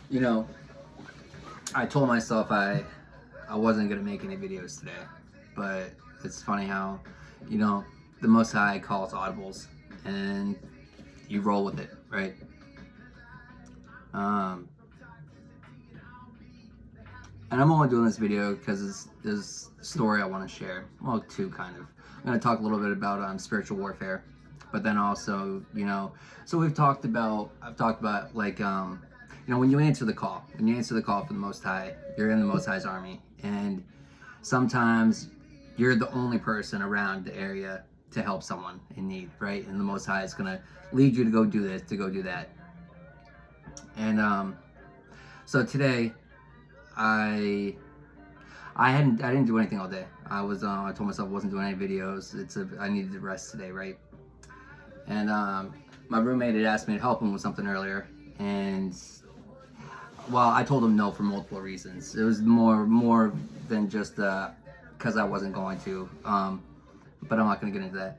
You know, I told myself I wasn't gonna make any videos today, but it's funny how, you know, the Most High calls audibles, and you roll with it, right? Um, and I'm only doing this video because there's a story I want to share. Well, two kind of. I'm gonna talk a little bit about spiritual warfare, but then also, so I've talked about like when you answer the call, for the Most High, you're in the Most High's army, and sometimes you're the only person around the area to help someone in need, right? And the Most High is gonna lead you to go do this, to go do that. And so today, I I didn't do anything all day. I told myself I wasn't doing any videos. I needed to rest today, right? And my roommate had asked me to help him with something earlier, and well, I told him no for multiple reasons. It was more than just because I wasn't going to. But I'm not going to get into that.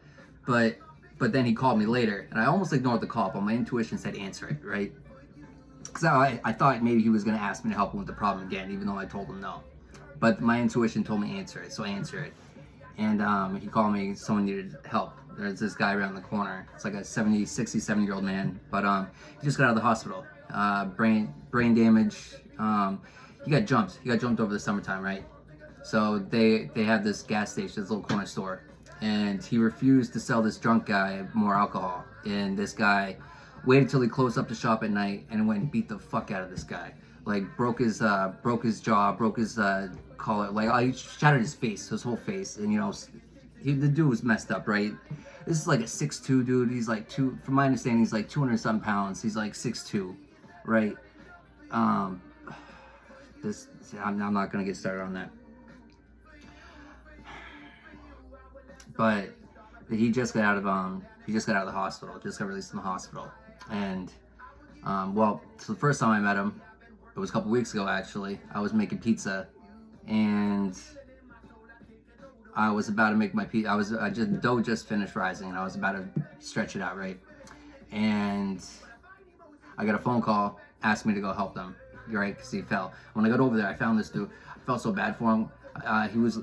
But then he called me later, and I almost ignored the call, but my intuition said answer it, right? Because I thought maybe he was going to ask me to help him with the problem again, even though I told him no. But my intuition told me answer it, so I answer it. And he called me, someone needed help. There's this guy around the corner. It's like a 67-year-old man, but he just got out of the hospital. Brain damage. He got jumped. He got jumped over the summertime, right? So they have this gas station, this little corner store, and he refused to sell this drunk guy more alcohol. And this guy waited till he closed up the shop at night and went and beat the fuck out of this guy. Like broke his jaw, broke his collar, like he shattered his face, his whole face, and the dude was messed up, right? This is like a 6'2" dude. He's like from my understanding, he's like 200-some pounds. He's like 6'2", right? I'm not gonna get started on that. But he just got out of the hospital. Just got released from the hospital, and so the first time I met him, it was a couple weeks ago actually. I was making pizza, and I was about to make my pizza. The dough just finished rising, and I was about to stretch it out, right? And I got a phone call, asked me to go help them, right? Because he fell. When I got over there, I found this dude. I felt so bad for him. He was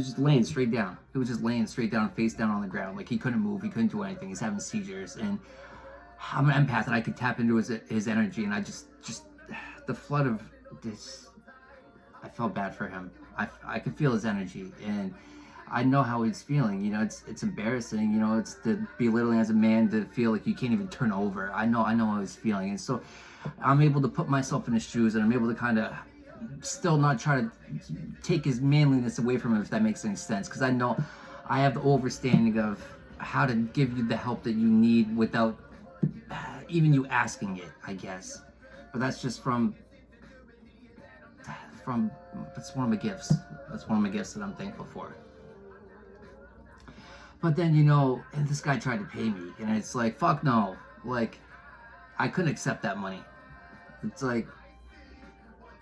just laying straight down. He was just laying straight down, face down on the ground. Like he couldn't move, he couldn't do anything. He's having seizures, and I'm an empath, and I could tap into his energy, and I just the flood of this. I felt bad for him. I could feel his energy, and I know how he's feeling. It's embarrassing. It's the belittling as a man to feel like you can't even turn over. I know how he's feeling, and so I'm able to put myself in his shoes, and I'm able to kind of still not try to take his manliness away from him, if that makes any sense, because I know I have the overstanding of how to give you the help that you need without even you asking it, I guess. But that's just that's one of my gifts. That's one of my gifts that I'm thankful for. But then, and this guy tried to pay me, and it's like, fuck no. Like, I couldn't accept that money. It's like,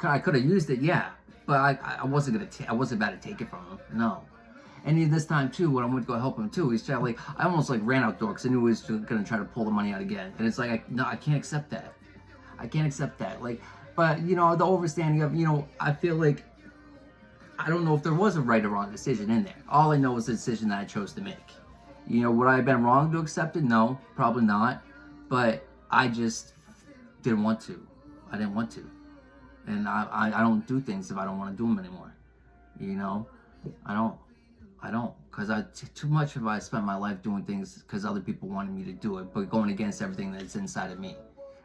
I could have used it, yeah, but I wasn't about to take it from him, no. And this time too, when I went to go help him too, he's I almost ran out door because I knew he was gonna try to pull the money out again. And it's like, no, I can't accept that. I can't accept that. Like, but the overstanding of, I feel like I don't know if there was a right or wrong decision in there. All I know is the decision that I chose to make. Would I have been wrong to accept it? No, probably not. But I just didn't want to. I didn't want to. And I don't do things if I don't want to do them anymore. I don't. Because too much of I spent my life doing things because other people wanted me to do it, but going against everything that's inside of me,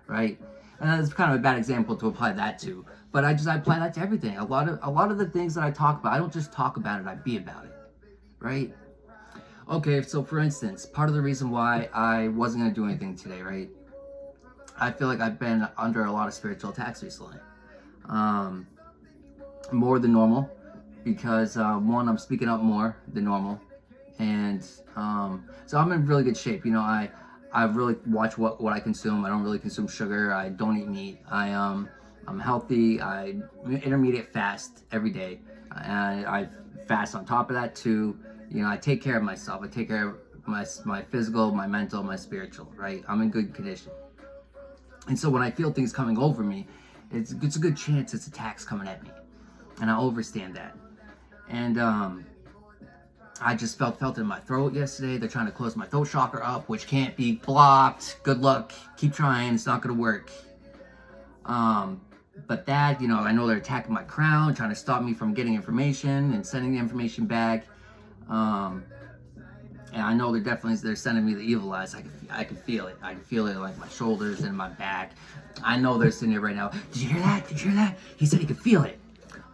right? And that's kind of a bad example to apply that to. But I apply that to everything. A lot of the things that I talk about, I don't just talk about it, I be about it, right? Okay, so for instance, part of the reason why I wasn't going to do anything today, right? I feel like I've been under a lot of spiritual attacks recently. More than normal, because one, I'm speaking up more than normal, and so I'm in really good shape. I really watch what I consume. I don't really consume sugar. I don't eat meat. I'm healthy. I intermediate fast every day, and I fast on top of that too. I take care of myself. I take care of my physical, my mental, my spiritual. Right? I'm in good condition. And so when I feel things coming over me, it's a good chance it's attacks coming at me, and I understand that. And I just felt it in my throat yesterday. They're trying to close my throat chakra up, which can't be blocked. Good luck. Keep trying. It's not gonna work. But that, you know, I know they're attacking my crown, trying to stop me from getting information and sending the information back. And I know they're sending me the evil eyes. I can feel it. I can feel it like my shoulders and my back. I know they're sitting there right now. Did you hear that? Did you hear that? He said he could feel it.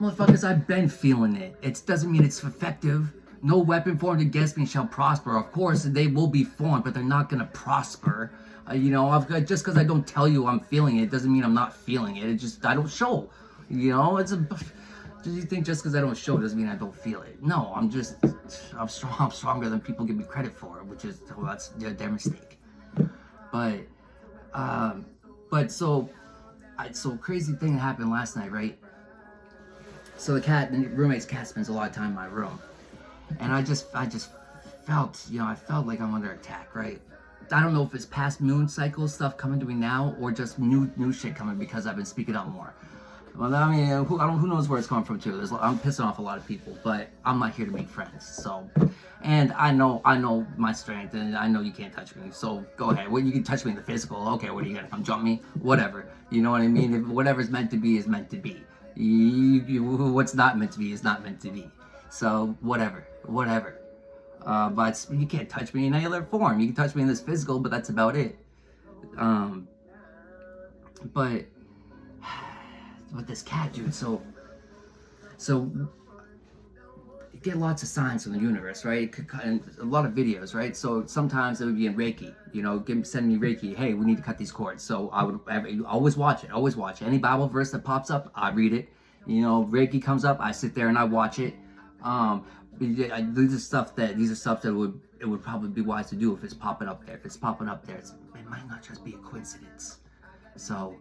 Motherfuckers, I've been feeling it. It doesn't mean it's effective. No weapon formed against me shall prosper. Of course, they will be formed, but they're not gonna prosper. You know, just because I don't tell you I'm feeling it doesn't mean I'm not feeling it. I don't show. You know, do you think just because I don't show doesn't mean I don't feel it? No, I'm strong. I'm stronger than people give me credit for, which is, well, that's their mistake. But so crazy thing that happened last night, right? So the roommate's cat spends a lot of time in my room, and I just felt, you know, I felt like I'm under attack, right? I don't know if it's past moon cycle stuff coming to me now, or just new shit coming because I've been speaking up more. Well, I mean, who knows where it's coming from too. I'm pissing off a lot of people, but I'm not here to make friends. So, and I know my strength, and I know you can't touch me. So go ahead. Well, you can touch me in the physical. Okay, what are you gonna come jump me? Whatever. You know what I mean? If whatever's meant to be is meant to be. What's not meant to be is not meant to be. So whatever. But you can't touch me in any other form. You can touch me in this physical, but that's about it. But with this cat, dude, so you get lots of signs from the universe, right? And a lot of videos, right? So sometimes it would be in Reiki, you know, send me Reiki. Hey, we need to cut these cords. So I would always watch it. Any Bible verse that pops up, I read it. You know, Reiki comes up, I sit there and I watch it. These are stuff that it would probably be wise to do if it's popping up there. If it's popping up there, it might not just be a coincidence. So,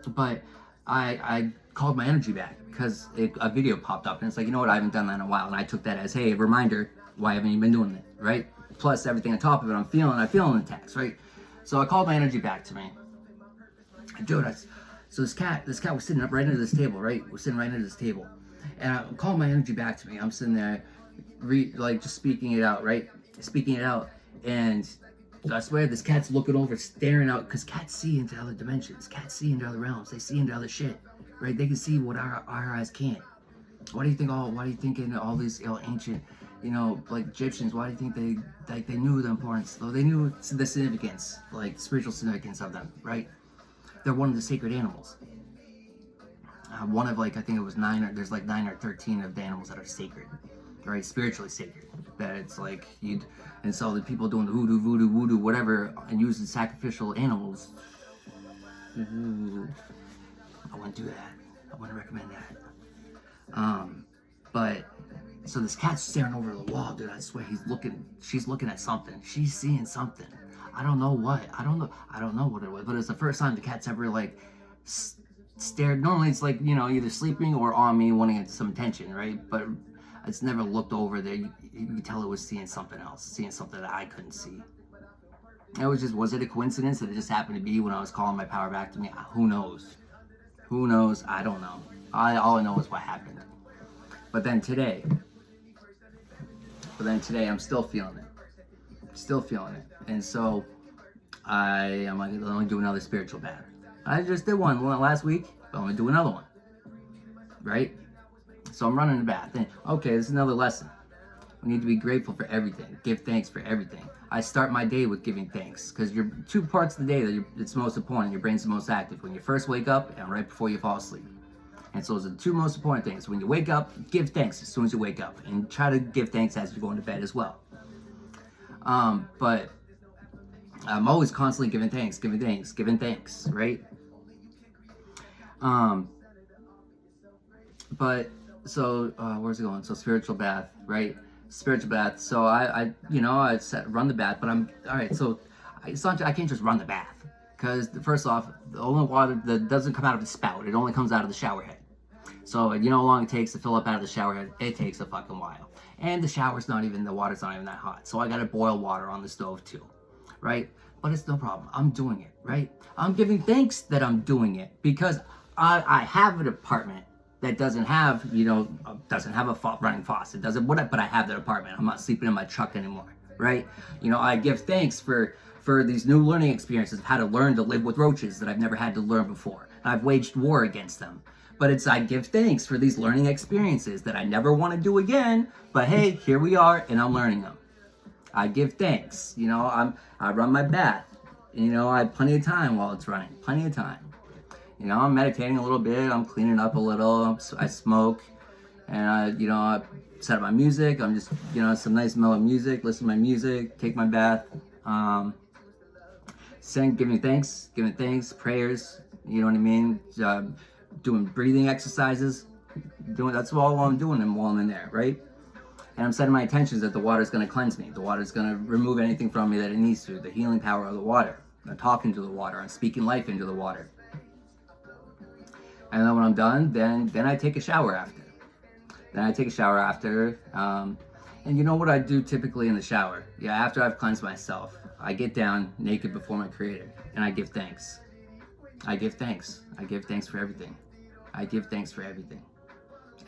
but I called my energy back because a video popped up and it's like, you know what, I haven't done that in a while, and I took that as, hey, a reminder, why haven't you been doing it, right? Plus everything on top of it, I'm feeling attacks, right? So I called my energy back to me. Dude, so this cat was sitting up right under this table, right? We're sitting right under this table. And I called my energy back to me. I'm sitting there, just speaking it out, right? Speaking it out. And I swear, this cat's looking over, staring out, because cats see into other dimensions. Cats see into other realms. They see into other shit, right? They can see what our eyes can't. Why do you think in all these ancient, you know, like Egyptians, why do you think they knew the importance? Though they knew the significance, like spiritual significance of them, right? They're one of the sacred animals. One of, like, I think it was 9 or 13 of the animals that are sacred, right? Spiritually sacred. That it's like and so the people doing the voodoo, whatever, and using sacrificial animals. I wouldn't do that. I wouldn't recommend that. But so this cat's staring over the wall, dude. I swear she's looking at something. She's seeing something. I don't know what. I don't know what it was, but it's the first time the cat's ever like stared. Normally it's like, you know, either sleeping or on me wanting some attention, right? But it's never looked over there. You could tell it was seeing something else, seeing something that I couldn't see. Was it a coincidence that it just happened to be when I was calling my power back to me? Who knows? I don't know. All I know is what happened. But then today I'm still feeling it. And so I'm like, let me do another spiritual bath. I just did one last week, but I'm gonna do another one, right? So I'm running the bath. And okay, this is another lesson. We need to be grateful for everything. Give thanks for everything. I start my day with giving thanks because you're 2 parts of the day that it's most important. Your brain's the most active when you first wake up and right before you fall asleep. And so those are the 2 most important things. When you wake up, give thanks as soon as you wake up, and try to give thanks as you're going to bed as well. But I'm always constantly giving thanks, right? But so where's it going? So spiritual bath, right? Spiritual bath. So I run the bath, but I'm all right. So it's not, I can't just run the bath because first off, the only water that doesn't come out of the spout, it only comes out of the shower head. So you know how long it takes to fill up out of the shower head? It takes a fucking while. And the water's not even that hot. So I gotta boil water on the stove too, right? but it's no problem. I'm doing it, right? I'm giving thanks that I'm doing it because I have an apartment that doesn't have, doesn't have a running faucet, doesn't what, but I have that apartment. I'm not sleeping in my truck anymore, right? I give thanks for these new learning experiences of how to learn to live with roaches that I've never had to learn before. I've waged war against them. But I give thanks for these learning experiences that I never want to do again, but hey, here we are and I'm learning them. I give thanks. I run my bath. I have plenty of time while it's running. Plenty of time. I'm meditating a little bit. I'm cleaning up a little. I smoke, and I set up my music. I'm just some nice mellow music. Listen to my music. Take my bath. Giving thanks, prayers. You know what I mean? Doing breathing exercises. That's all I'm doing while I'm in there, right? And I'm setting my intentions that the water's going to cleanse me. The water's going to remove anything from me that it needs to. The healing power of the water. I'm talking to the water. I'm speaking life into the water. And then when I'm done, then I take a shower after. And you know what I do typically in the shower? Yeah, after I've cleansed myself, I get down naked before my Creator, and I give thanks. I give thanks. I give thanks for everything. I give thanks for everything.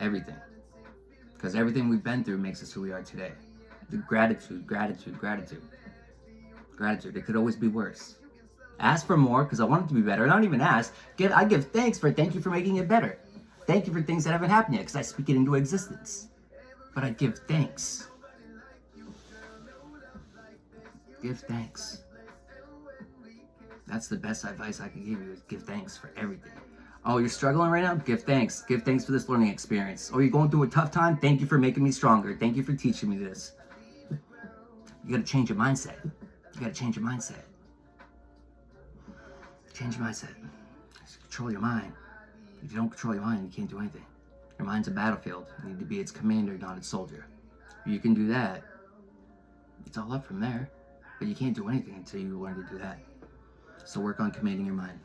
Everything. Because everything we've been through makes us who we are today. The gratitude. It could always be worse. Ask for more because I want it to be better. I don't even ask. I give thanks thank you for making it better. Thank you for things that haven't happened yet because I speak it into existence. But I give thanks. Give thanks. That's the best advice I can give you is give thanks for everything. Oh, you're struggling right now? Give thanks. Give thanks for this learning experience. Oh, you're going through a tough time? Thank you for making me stronger. Thank you for teaching me this. You got to change your mindset. Change your mindset. Control your mind. If you don't control your mind, you can't do anything. Your mind's a battlefield. You need to be its commander, not its soldier. If you can do that, it's all up from there. But you can't do anything until you learn to do that. So work on commanding your mind.